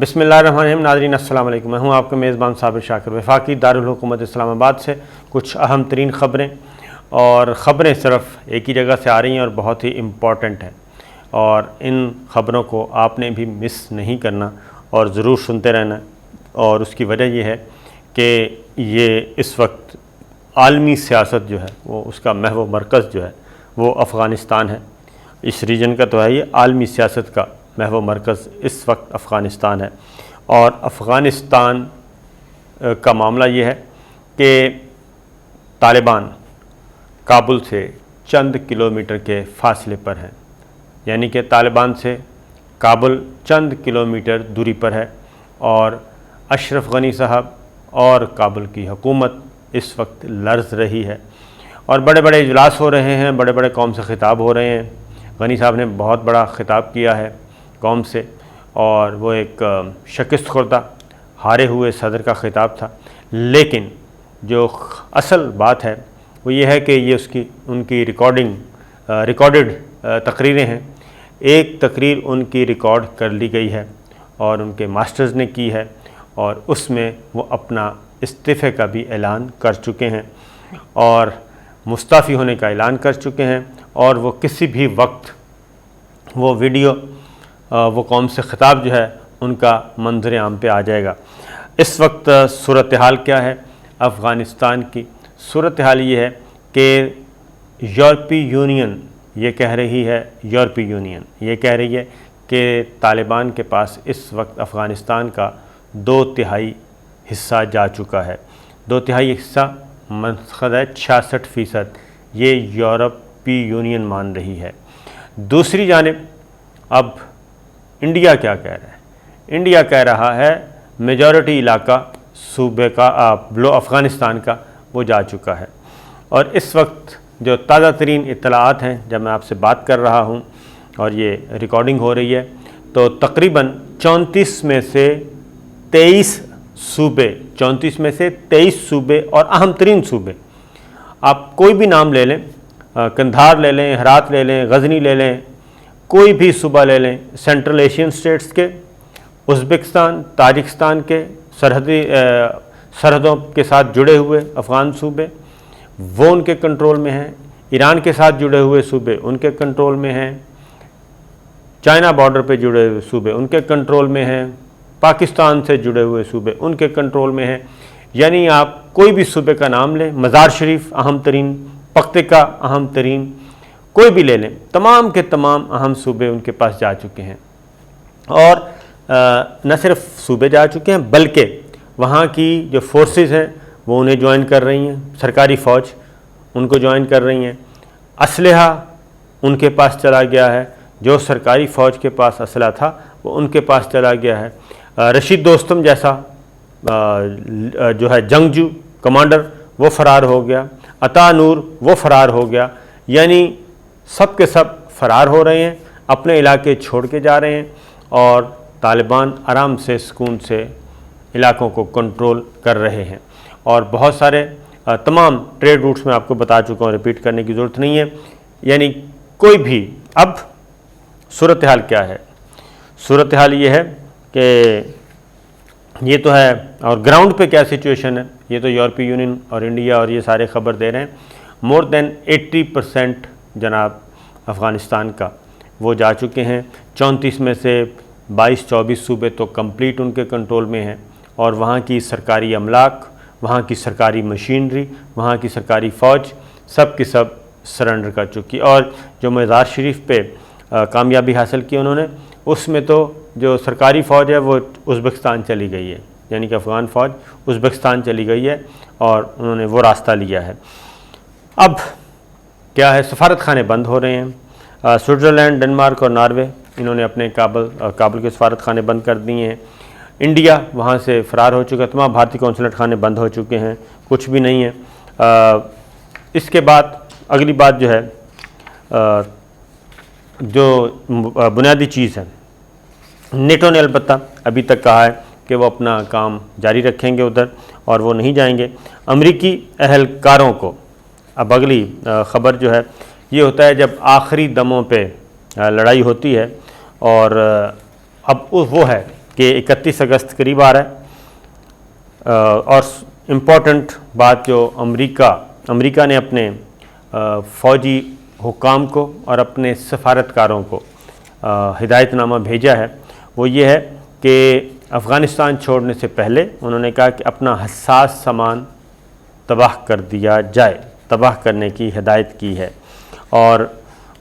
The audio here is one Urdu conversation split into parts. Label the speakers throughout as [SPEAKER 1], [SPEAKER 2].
[SPEAKER 1] بسم اللہ الرحمن الرحیم۔ ناظرین السلام علیکم، میں ہوں آپ کا میزبان صابر شاکر، وفاقی دارالحکومت اسلام آباد سے کچھ اہم ترین خبریں، اور خبریں صرف ایک ہی جگہ سے آ رہی ہیں اور بہت ہی امپورٹنٹ ہیں، اور ان خبروں کو آپ نے بھی مس نہیں کرنا اور ضرور سنتے رہنا۔ اور اس کی وجہ یہ ہے کہ یہ اس وقت عالمی سیاست جو ہے وہ اس کا محور مرکز جو ہے وہ افغانستان ہے۔ اس ریجن کا تو ہے، یہ عالمی سیاست کا محور مرکز اس وقت افغانستان ہے، اور افغانستان کا معاملہ یہ ہے کہ طالبان کابل سے چند کلومیٹر کے فاصلے پر ہیں، یعنی کہ طالبان سے کابل چند کلومیٹر دوری پر ہے، اور اشرف غنی صاحب اور کابل کی حکومت اس وقت لرز رہی ہے، اور بڑے بڑے اجلاس ہو رہے ہیں، بڑے بڑے قوم سے خطاب ہو رہے ہیں۔ غنی صاحب نے بہت بڑا خطاب کیا ہے قوم سے، اور وہ ایک شکست خوردہ ہارے ہوئے صدر کا خطاب تھا، لیکن جو اصل بات ہے وہ یہ ہے کہ یہ ان کی ریکارڈڈ تقریریں ہیں۔ ایک تقریر ان کی ریکارڈ کر لی گئی ہے اور ان کے ماسٹرز نے کی ہے، اور اس میں وہ اپنا استعفے کا بھی اعلان کر چکے ہیں اور مستعفی ہونے کا اعلان کر چکے ہیں، اور وہ کسی بھی وقت وہ ویڈیو وہ قوم سے خطاب جو ہے ان کا منظر عام پہ آ جائے گا۔ اس وقت صورتحال کیا ہے افغانستان کی؟ صورتحال یہ ہے کہ یورپی یونین یہ کہہ رہی ہے کہ طالبان کے پاس اس وقت افغانستان کا 2/3 حصہ جا چکا ہے۔ 2/3 حصہ منتخب ہے 66%، یہ یورپی یونین مان رہی ہے۔ دوسری جانب اب انڈیا کیا کہہ رہا ہے؟ انڈیا کہہ رہا ہے میجورٹی علاقہ صوبے کا افغانستان کا وہ جا چکا ہے، اور اس وقت جو تازہ ترین اطلاعات ہیں، جب میں آپ سے بات کر رہا ہوں اور یہ ریکارڈنگ ہو رہی ہے، تو تقریباً 34 میں سے 23 صوبے اور اہم ترین صوبے، آپ کوئی بھی نام لے لیں، قندھار لے لیں، ہرات لے لیں، غزنی لے لیں، کوئی بھی صوبہ لے لیں، سینٹرل ایشین سٹیٹس کے، ازبکستان، تاجکستان کے سرحدوں کے ساتھ جڑے ہوئے افغان صوبے، وہ ان کے کنٹرول میں ہیں۔ ایران کے ساتھ جڑے ہوئے صوبے ان کے کنٹرول میں ہیں، چائنا بارڈر پہ جڑے ہوئے صوبے ان کے کنٹرول میں ہیں، پاکستان سے جڑے ہوئے صوبے ان کے کنٹرول میں ہیں۔ یعنی آپ کوئی بھی صوبے کا نام لیں، مزار شریف اہم ترین، پختکا اہم ترین، کوئی بھی لے لیں، تمام کے تمام اہم صوبے ان کے پاس جا چکے ہیں، اور نہ صرف صوبے جا چکے ہیں بلکہ وہاں کی جو فورسز ہیں وہ انہیں جوائن کر رہی ہیں، سرکاری فوج ان کو جوائن کر رہی ہیں، اسلحہ ان کے پاس چلا گیا ہے، جو سرکاری فوج کے پاس اسلحہ تھا وہ ان کے پاس چلا گیا ہے۔ رشید دوستم جیسا جو ہے جنگجو کمانڈر وہ فرار ہو گیا، عطا نور وہ فرار ہو گیا، یعنی سب کے سب فرار ہو رہے ہیں، اپنے علاقے چھوڑ کے جا رہے ہیں، اور طالبان آرام سے سکون سے علاقوں کو کنٹرول کر رہے ہیں، اور بہت سارے تمام ٹریڈ روٹس میں آپ کو بتا چکا ہوں، ریپیٹ کرنے کی ضرورت نہیں ہے۔ یعنی کوئی بھی اب صورتحال کیا ہے؟ صورتحال یہ ہے کہ یہ تو ہے، اور گراؤنڈ پہ کیا سچویشن ہے یہ تو یورپی یونین اور انڈیا اور یہ سارے خبر دے رہے ہیں۔ مور دین 80% جناب افغانستان کا وہ جا چکے ہیں، 34 میں سے 22-24 صوبے تو کمپلیٹ ان کے کنٹرول میں ہیں، اور وہاں کی سرکاری املاک، وہاں کی سرکاری مشینری، وہاں کی سرکاری فوج سب کی سب سرنڈر کر چکی، اور جو مزار شریف پہ کامیابی حاصل کی انہوں نے، اس میں تو جو سرکاری فوج ہے وہ ازبکستان چلی گئی ہے، یعنی کہ افغان فوج ازبکستان چلی گئی ہے، اور انہوں نے وہ راستہ لیا ہے۔ اب کیا ہے؟ سفارت خانے بند ہو رہے ہیں، سوئٹزرلینڈ، ڈنمارک اور ناروے انہوں نے اپنے کابل کے سفارت خانے بند کر دیے ہیں۔ انڈیا وہاں سے فرار ہو چکا، تمام بھارتی قونصلیٹ خانے بند ہو چکے ہیں، کچھ بھی نہیں ہے۔ اس کے بعد اگلی بات جو ہے، جو بنیادی چیز ہے، نیٹو نے البتہ ابھی تک کہا ہے کہ وہ اپنا کام جاری رکھیں گے ادھر، اور وہ نہیں جائیں گے۔ امریکی اہلکاروں کو اب اگلی خبر جو ہے یہ ہوتا ہے جب آخری دموں پہ لڑائی ہوتی ہے، اور اب وہ ہے کہ 31 اگست قریب آ رہا ہے، اور امپورٹنٹ بات جو امریکہ نے اپنے فوجی حکام کو اور اپنے سفارتکاروں کو ہدایت نامہ بھیجا ہے، وہ یہ ہے کہ افغانستان چھوڑنے سے پہلے انہوں نے کہا کہ اپنا حساس سامان تباہ کر دیا جائے، تباہ کرنے کی ہدایت کی ہے، اور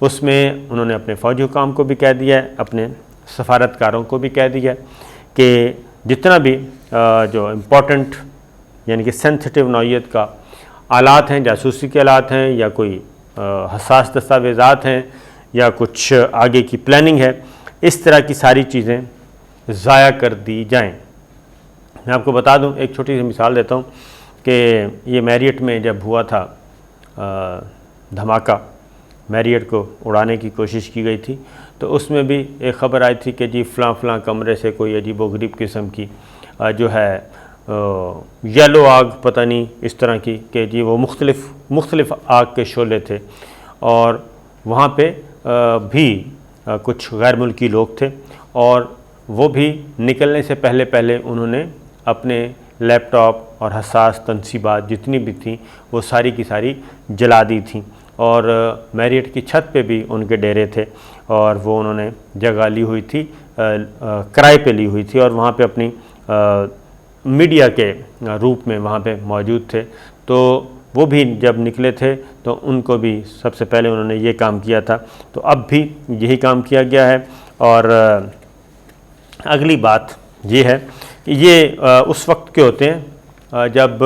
[SPEAKER 1] اس میں انہوں نے اپنے فوجی حکام کو بھی کہہ دیا ہے، اپنے سفارتکاروں کو بھی کہہ دیا ہے کہ جتنا بھی جو امپورٹنٹ یعنی کہ سینسٹیو نوعیت کا آلات ہیں، جاسوسی کے آلات ہیں یا کوئی حساس دستاویزات ہیں یا کچھ آگے کی پلاننگ ہے، اس طرح کی ساری چیزیں ضائع کر دی جائیں۔ میں آپ کو بتا دوں، ایک چھوٹی سی مثال دیتا ہوں کہ یہ میریٹ میں جب ہوا تھا دھماکہ، میریٹ کو اڑانے کی کوشش کی گئی تھی، تو اس میں بھی ایک خبر آئی تھی کہ جی فلاں کمرے سے کوئی عجیب و غریب قسم کی جو ہے یلو آگ پتہ نہیں اس طرح کی کہ جی وہ مختلف آگ کے شعلے تھے، اور وہاں پہ بھی کچھ غیر ملکی لوگ تھے، اور وہ بھی نکلنے سے پہلے انہوں نے اپنے لیپ ٹاپ اور حساس تنصیبات جتنی بھی تھیں وہ ساری کی ساری جلا دی تھیں، اور میریٹ کی چھت پہ بھی ان کے ڈیرے تھے، اور وہ انہوں نے جگہ لی ہوئی تھی، کرائے پہ لی ہوئی تھی، اور وہاں پہ اپنی میڈیا کے روپ میں وہاں پہ موجود تھے۔ تو وہ بھی جب نکلے تھے تو ان کو بھی سب سے پہلے انہوں نے یہ کام کیا تھا، تو اب بھی یہی کام کیا گیا ہے۔ اور اگلی بات یہ ہے کہ یہ اس وقت کے ہوتے ہیں جب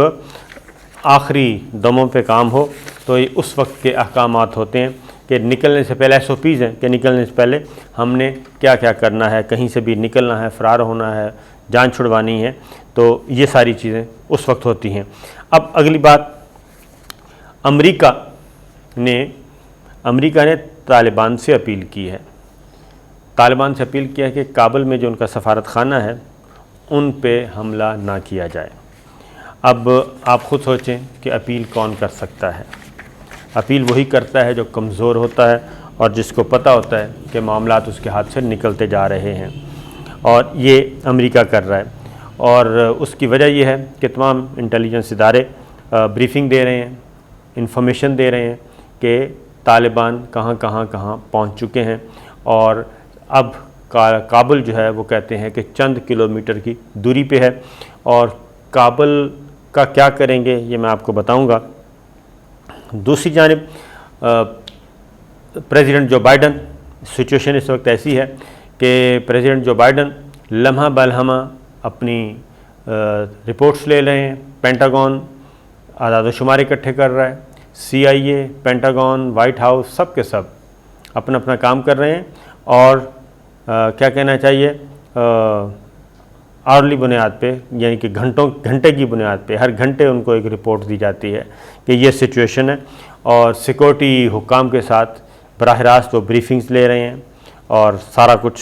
[SPEAKER 1] آخری دموں پہ کام ہو، تو یہ اس وقت کے احکامات ہوتے ہیں کہ نکلنے سے پہلے SOPs ہیں کہ نکلنے سے پہلے ہم نے کیا کرنا ہے، کہیں سے بھی نکلنا ہے، فرار ہونا ہے، جان چھڑوانی ہے، تو یہ ساری چیزیں اس وقت ہوتی ہیں۔ اب اگلی بات، امریکہ نے طالبان سے اپیل کی ہے، کہ کابل میں جو ان کا سفارت خانہ ہے ان پہ حملہ نہ کیا جائے۔ اب آپ خود سوچیں کہ اپیل کون کر سکتا ہے؟ اپیل وہی کرتا ہے جو کمزور ہوتا ہے اور جس کو پتہ ہوتا ہے کہ معاملات اس کے ہاتھ سے نکلتے جا رہے ہیں، اور یہ امریکہ کر رہا ہے، اور اس کی وجہ یہ ہے کہ تمام انٹیلیجنس ادارے بریفنگ دے رہے ہیں، انفارمیشن دے رہے ہیں کہ طالبان کہاں پہنچ چکے ہیں، اور اب کابل جو ہے وہ کہتے ہیں کہ چند کلومیٹر کی دوری پہ ہے، اور کابل کا کیا کریں گے یہ میں آپ کو بتاؤں گا۔ دوسری جانب پریزیڈنٹ جو بائیڈن، سچویشن اس وقت ایسی ہے کہ پریزیڈنٹ جو بائیڈن لمحہ بلمحہ اپنی رپورٹس لے رہے ہیں، پینٹاگون اعداد و شمار اکٹھے کر رہا ہے، CIA، پینٹاگون، وائٹ ہاؤس، سب کے سب اپنا کام کر رہے ہیں، اور کیا کہنا چاہیے، آورلی بنیاد پہ یعنی کہ گھنٹے کی بنیاد پہ ہر گھنٹے ان کو ایک رپورٹ دی جاتی ہے کہ یہ سچویشن ہے، اور سیکورٹی حکام کے ساتھ براہ راست وہ بریفنگز لے رہے ہیں، اور سارا کچھ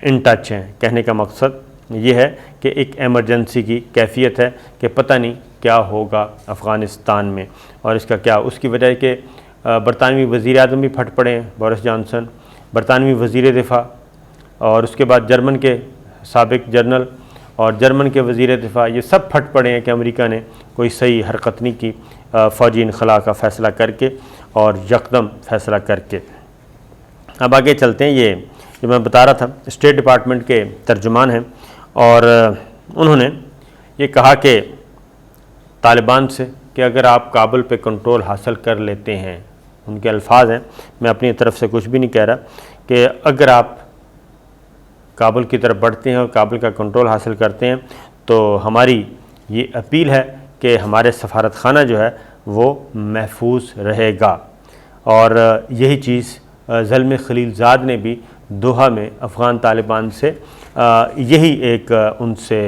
[SPEAKER 1] ان ٹچ ہیں۔ کہنے کا مقصد یہ ہے کہ ایک ایمرجنسی کی کیفیت ہے کہ پتہ نہیں کیا ہوگا افغانستان میں، اور اس کی وجہ ہے کہ برطانوی وزیر اعظم بھی پھٹ پڑے ہیں، بورس جانسن، برطانوی وزیر دفاع، اور اس کے بعد جرمن کے سابق جنرل اور جرمن کے وزیر دفاع، یہ سب پھٹ پڑے ہیں کہ امریکہ نے کوئی صحیح حرکت نہیں کی فوجی انخلاء کا فیصلہ کر کے اور یکدم فیصلہ کر کے۔ اب آگے چلتے ہیں، یہ جو میں بتا رہا تھا اسٹیٹ ڈپارٹمنٹ کے ترجمان ہیں، اور انہوں نے یہ کہا کہ طالبان سے کہ اگر آپ کابل پہ کنٹرول حاصل کر لیتے ہیں، ان کے الفاظ ہیں، میں اپنی طرف سے کچھ بھی نہیں کہہ رہا، کہ اگر آپ کابل کی طرف بڑھتے ہیں اور کابل کا کنٹرول حاصل کرتے ہیں تو ہماری یہ اپیل ہے کہ ہمارے سفارت خانہ جو ہے وہ محفوظ رہے گا۔ اور یہی چیز زلمے خلیل زاد نے بھی دوحہ میں افغان طالبان سے یہی ایک ان سے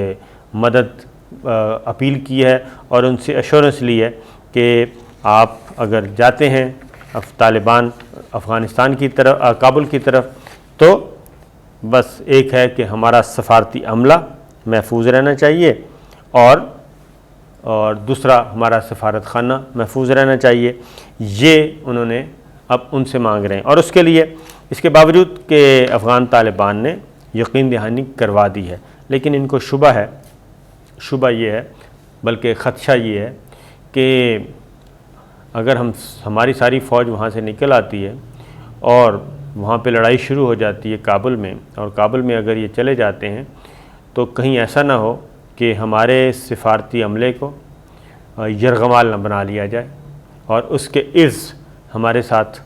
[SPEAKER 1] مدد اپیل کی ہے، اور ان سے ایشورنس لی ہے کہ آپ اگر جاتے ہیں طالبان افغانستان کی طرف، کابل کی طرف، تو بس ایک ہے کہ ہمارا سفارتی عملہ محفوظ رہنا چاہیے، اور دوسرا ہمارا سفارت خانہ محفوظ رہنا چاہیے۔ یہ انہوں نے اب ان سے مانگ رہے ہیں، اور اس کے لیے، اس کے باوجود کہ افغان طالبان نے یقین دہانی کروا دی ہے، لیکن ان کو شبہ یہ ہے بلکہ خدشہ یہ ہے کہ اگر ہماری ساری فوج وہاں سے نکل آتی ہے اور وہاں پہ لڑائی شروع ہو جاتی ہے کابل میں، اور کابل میں اگر یہ چلے جاتے ہیں تو کہیں ایسا نہ ہو کہ ہمارے سفارتی عملے کو یرغمال نہ بنا لیا جائے اور اس کے عرض ہمارے ساتھ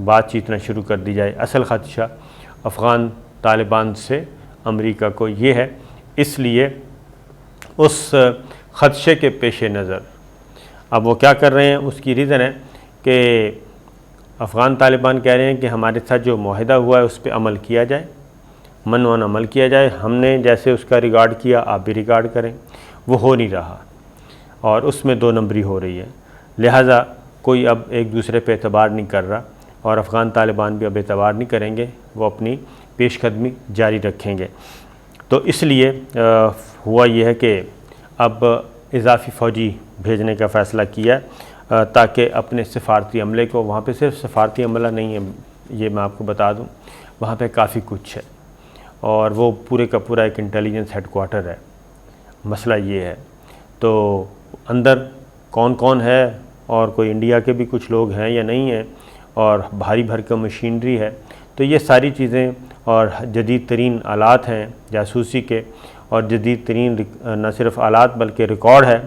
[SPEAKER 1] بات چیت نہ شروع کر دی جائے۔ اصل خدشہ افغان طالبان سے امریکہ کو یہ ہے، اس لیے اس خدشے کے پیش نظر اب وہ کیا کر رہے ہیں، اس کی ریزن ہے کہ افغان طالبان کہہ رہے ہیں کہ ہمارے ساتھ جو معاہدہ ہوا ہے اس پہ عمل کیا جائے، منوان عمل کیا جائے، ہم نے جیسے اس کا ریگارڈ کیا آپ بھی ریگارڈ کریں۔ وہ ہو نہیں رہا اور اس میں 2 نمبری ہو رہی ہے، لہٰذا کوئی اب ایک دوسرے پہ اعتبار نہیں کر رہا اور افغان طالبان بھی اب اعتبار نہیں کریں گے، وہ اپنی پیش قدمی جاری رکھیں گے۔ تو اس لیے ہوا یہ ہے کہ اب اضافی فوجی بھیجنے کا فیصلہ کیا تاکہ اپنے سفارتی عملے کو، وہاں پہ صرف سفارتی عملہ نہیں ہے، یہ میں آپ کو بتا دوں، وہاں پہ کافی کچھ ہے اور وہ پورے کا پورا ایک انٹیلیجنس ہیڈ کوارٹر ہے۔ مسئلہ یہ ہے تو اندر کون کون ہے اور کوئی انڈیا کے بھی کچھ لوگ ہیں یا نہیں ہیں، اور بھاری بھرکم مشینری ہے، تو یہ ساری چیزیں اور جدید ترین آلات ہیں جاسوسی کے، اور جدید ترین نہ صرف آلات بلکہ ریکارڈ ہے،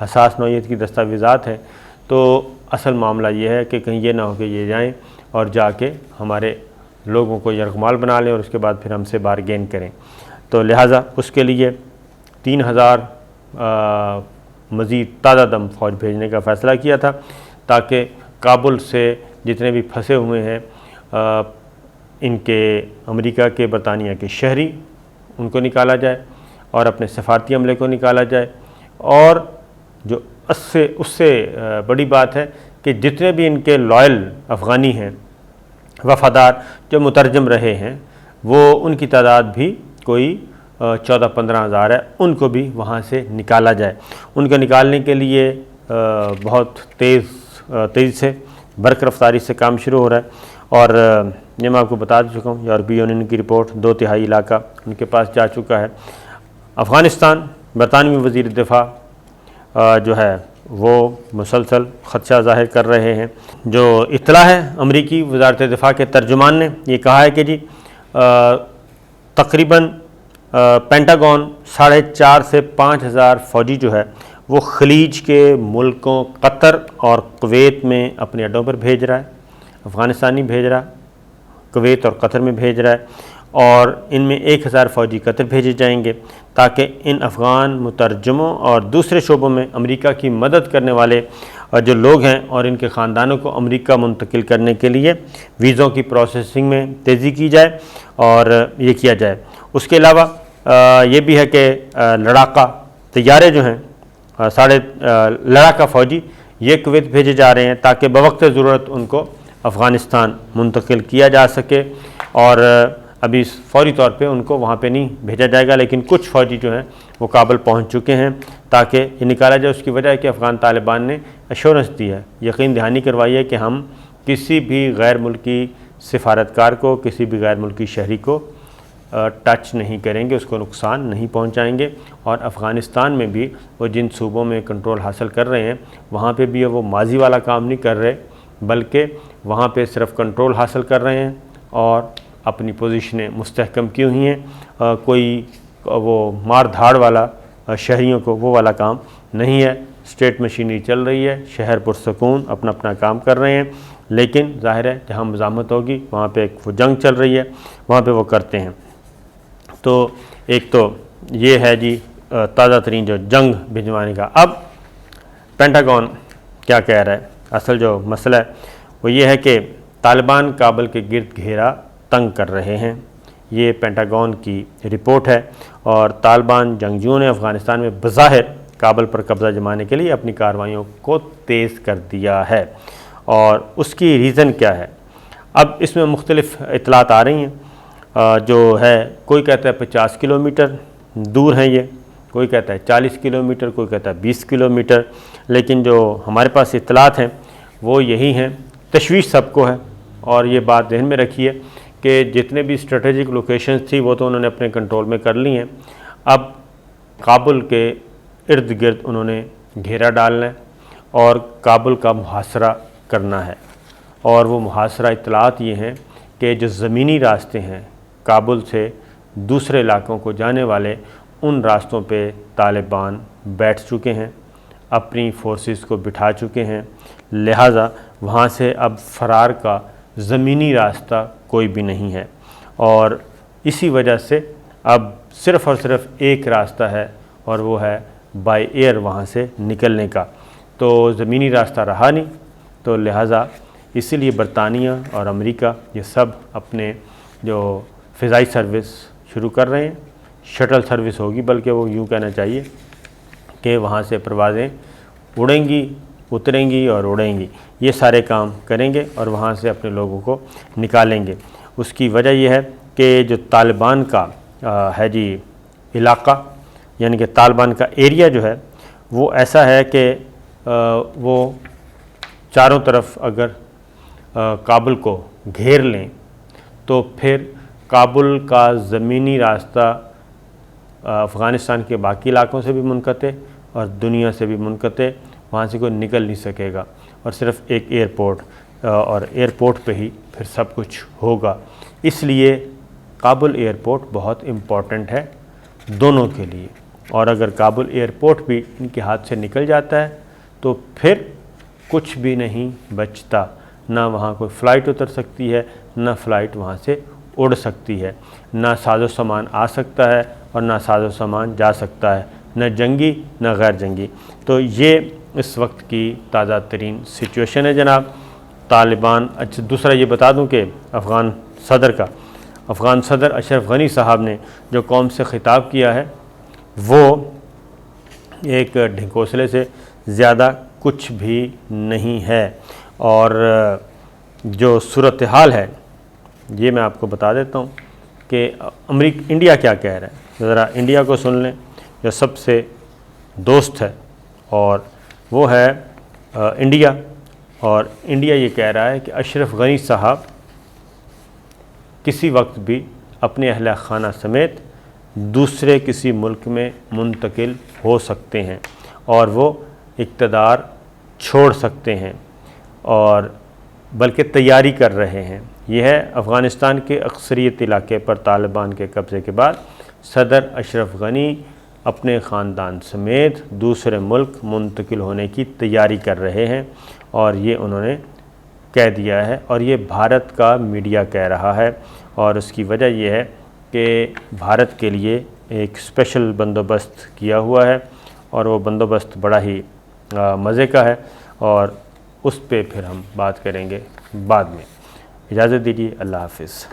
[SPEAKER 1] حساس نوعیت کی دستاویزات ہیں۔ تو اصل معاملہ یہ ہے کہ کہیں یہ نہ ہو کہ یہ جائیں اور جا کے ہمارے لوگوں کو یرغمال بنا لیں اور اس کے بعد پھر ہم سے بارگین کریں۔ تو لہٰذا اس کے لیے 3000 مزید تازہ دم فوج بھیجنے کا فیصلہ کیا تھا تاکہ کابل سے جتنے بھی پھنسے ہوئے ہیں ان کے امریکہ کے، برطانیہ کے شہری، ان کو نکالا جائے اور اپنے سفارتی عملے کو نکالا جائے، اور جو اس سے بڑی بات ہے کہ جتنے بھی ان کے لائل افغانی ہیں، وفادار جو مترجم رہے ہیں، وہ ان کی تعداد بھی کوئی 14-15 ہزار ہے، ان کو بھی وہاں سے نکالا جائے۔ ان کو نکالنے کے لیے بہت تیزی سے برق رفتاری سے کام شروع ہو رہا ہے، اور یہ میں آپ کو بتا چکا ہوں، یورپی یونین کی رپورٹ 2/3 علاقہ ان کے پاس جا چکا ہے۔ افغانستان، برطانوی وزیر دفاع جو ہے وہ مسلسل خدشہ ظاہر کر رہے ہیں۔ جو اطلاع ہے امریکی وزارت دفاع کے ترجمان نے یہ کہا ہے کہ جی تقریباً پینٹاگون 4.5 سے 5 ہزار فوجی جو ہے وہ خلیج کے ملکوں قطر اور کویت میں اپنے اڈوں پر بھیج رہا ہے، افغانستانی بھیج رہا، کویت اور قطر میں بھیج رہا ہے، اور ان میں 1000 فوجی قطر بھیجے جائیں گے تاکہ ان افغان مترجموں اور دوسرے شعبوں میں امریکہ کی مدد کرنے والے جو لوگ ہیں اور ان کے خاندانوں کو امریکہ منتقل کرنے کے لیے ویزوں کی پروسیسنگ میں تیزی کی جائے اور یہ کیا جائے۔ اس کے علاوہ یہ بھی ہے کہ لڑاکا طیارے جو ہیں، لڑاکا فوجی یہ کویت بھیجے جا رہے ہیں تاکہ بوقت ضرورت ان کو افغانستان منتقل کیا جا سکے، اور ابھی فوری طور پہ ان کو وہاں پہ نہیں بھیجا جائے گا، لیکن کچھ فوجی جو ہیں وہ کابل پہنچ چکے ہیں تاکہ یہ نکالا جائے۔ اس کی وجہ ہے کہ افغان طالبان نے ایشورنس دی ہے، یقین دہانی کروائی ہے کہ ہم کسی بھی غیر ملکی سفارتکار کو، کسی بھی غیر ملکی شہری کو ٹچ نہیں کریں گے، اس کو نقصان نہیں پہنچائیں گے، اور افغانستان میں بھی وہ جن صوبوں میں کنٹرول حاصل کر رہے ہیں وہاں پہ بھی وہ ماضی والا کام نہیں کر رہے، بلکہ وہاں پہ صرف کنٹرول حاصل کر رہے ہیں اور اپنی پوزیشنیں مستحکم کی ہوئی ہیں۔ کوئی وہ مار دھاڑ والا شہریوں کو وہ والا کام نہیں ہے، اسٹیٹ مشینری چل رہی ہے، شہر پرسکون اپنا اپنا کام کر رہے ہیں، لیکن ظاہر ہے جہاں مزاحمت ہوگی وہاں پہ ایک وہ جنگ چل رہی ہے، وہاں پہ وہ کرتے ہیں۔ تو ایک تو یہ ہے جی تازہ ترین جو جنگ بھجوانے کا۔ اب پینٹاگون کیا کہہ رہا ہے؟ اصل جو مسئلہ ہے وہ یہ ہے کہ طالبان کابل کے گرد گھیرا تنگ کر رہے ہیں، یہ پینٹاگون کی رپورٹ ہے، اور طالبان جنگجوؤں نے افغانستان میں بظاہر کابل پر قبضہ جمانے کے لیے اپنی کارروائیوں کو تیز کر دیا ہے، اور اس کی ریزن کیا ہے؟ اب اس میں مختلف اطلاعات آ رہی ہیں، جو ہے کوئی کہتا ہے 50 کلومیٹر دور ہیں یہ، کوئی کہتا ہے 40 کلومیٹر، کوئی کہتا ہے 20 کلومیٹر، لیکن جو ہمارے پاس اطلاعات ہیں وہ یہی ہیں۔ تشویش سب کو ہے، اور یہ بات ذہن میں رکھیے کہ جتنے بھی اسٹریٹجک لوکیشنز تھی وہ تو انہوں نے اپنے کنٹرول میں کر لی ہیں، اب کابل کے ارد گرد انہوں نے گھیرا ڈالنا ہے اور کابل کا محاصرہ کرنا ہے، اور وہ محاصرہ اطلاعات یہ ہیں کہ جو زمینی راستے ہیں کابل سے دوسرے علاقوں کو جانے والے، ان راستوں پہ طالبان بیٹھ چکے ہیں، اپنی فورسز کو بٹھا چکے ہیں، لہٰذا وہاں سے اب فرار کا زمینی راستہ کوئی بھی نہیں ہے، اور اسی وجہ سے اب صرف اور صرف ایک راستہ ہے، اور وہ ہے بائی ایئر وہاں سے نکلنے کا۔ تو زمینی راستہ رہا نہیں، تو لہٰذا اسی لیے برطانیہ اور امریکہ یہ سب اپنے جو فضائی سروس شروع کر رہے ہیں، شٹل سروس ہوگی، بلکہ وہ یوں کہنا چاہیے کہ وہاں سے پروازیں اڑیں گی، اتریں گی اور اڑیں گی، یہ سارے کام کریں گے اور وہاں سے اپنے لوگوں کو نکالیں گے۔ اس کی وجہ یہ ہے کہ جو طالبان کا ہے جی علاقہ، یعنی کہ طالبان کا ایریا جو ہے وہ ایسا ہے کہ وہ چاروں طرف اگر کابل کو گھیر لیں تو پھر کابل کا زمینی راستہ افغانستان کے باقی علاقوں سے بھی منقطع اور دنیا سے بھی منقطع، وہاں سے کوئی نکل نہیں سکے گا، اور صرف ایک ایئرپورٹ، اور ایئرپورٹ پہ ہی پھر سب کچھ ہوگا۔ اس لیے کابل ایئرپورٹ بہت امپورٹنٹ ہے دونوں کے لیے، اور اگر کابل ایئرپورٹ بھی ان کے ہاتھ سے نکل جاتا ہے تو پھر کچھ بھی نہیں بچتا، نہ وہاں کوئی فلائٹ اتر سکتی ہے، نہ فلائٹ وہاں سے اڑ سکتی ہے، نہ ساز و سامان آ سکتا ہے اور نہ ساز و سامان جا سکتا ہے، نہ جنگی نہ غیر جنگی۔ تو یہ اس وقت کی تازہ ترین سچویشن ہے جناب۔ طالبان، اچھا دوسرا یہ بتا دوں کہ افغان صدر اشرف غنی صاحب نے جو قوم سے خطاب کیا ہے وہ ایک ڈھکوسلے سے زیادہ کچھ بھی نہیں ہے، اور جو صورتحال ہے یہ میں آپ کو بتا دیتا ہوں کہ انڈیا کیا کہہ رہا ہے، ذرا انڈیا کو سن لیں، جو سب سے دوست ہے، اور وہ ہے انڈیا، اور انڈیا یہ کہہ رہا ہے کہ اشرف غنی صاحب کسی وقت بھی اپنے اہل خانہ سمیت دوسرے کسی ملک میں منتقل ہو سکتے ہیں اور وہ اقتدار چھوڑ سکتے ہیں، اور بلکہ تیاری کر رہے ہیں۔ یہ ہے افغانستان کے اکثریت علاقے پر طالبان کے قبضے کے بعد صدر اشرف غنی اپنے خاندان سمیت دوسرے ملک منتقل ہونے کی تیاری کر رہے ہیں، اور یہ انہوں نے کہہ دیا ہے، اور یہ بھارت کا میڈیا کہہ رہا ہے، اور اس کی وجہ یہ ہے کہ بھارت کے لیے ایک اسپیشل بندوبست کیا ہوا ہے، اور وہ بندوبست بڑا ہی مزے کا ہے، اور اس پہ پھر ہم بات کریں گے بعد میں۔ اجازت دیجیے، اللہ حافظ۔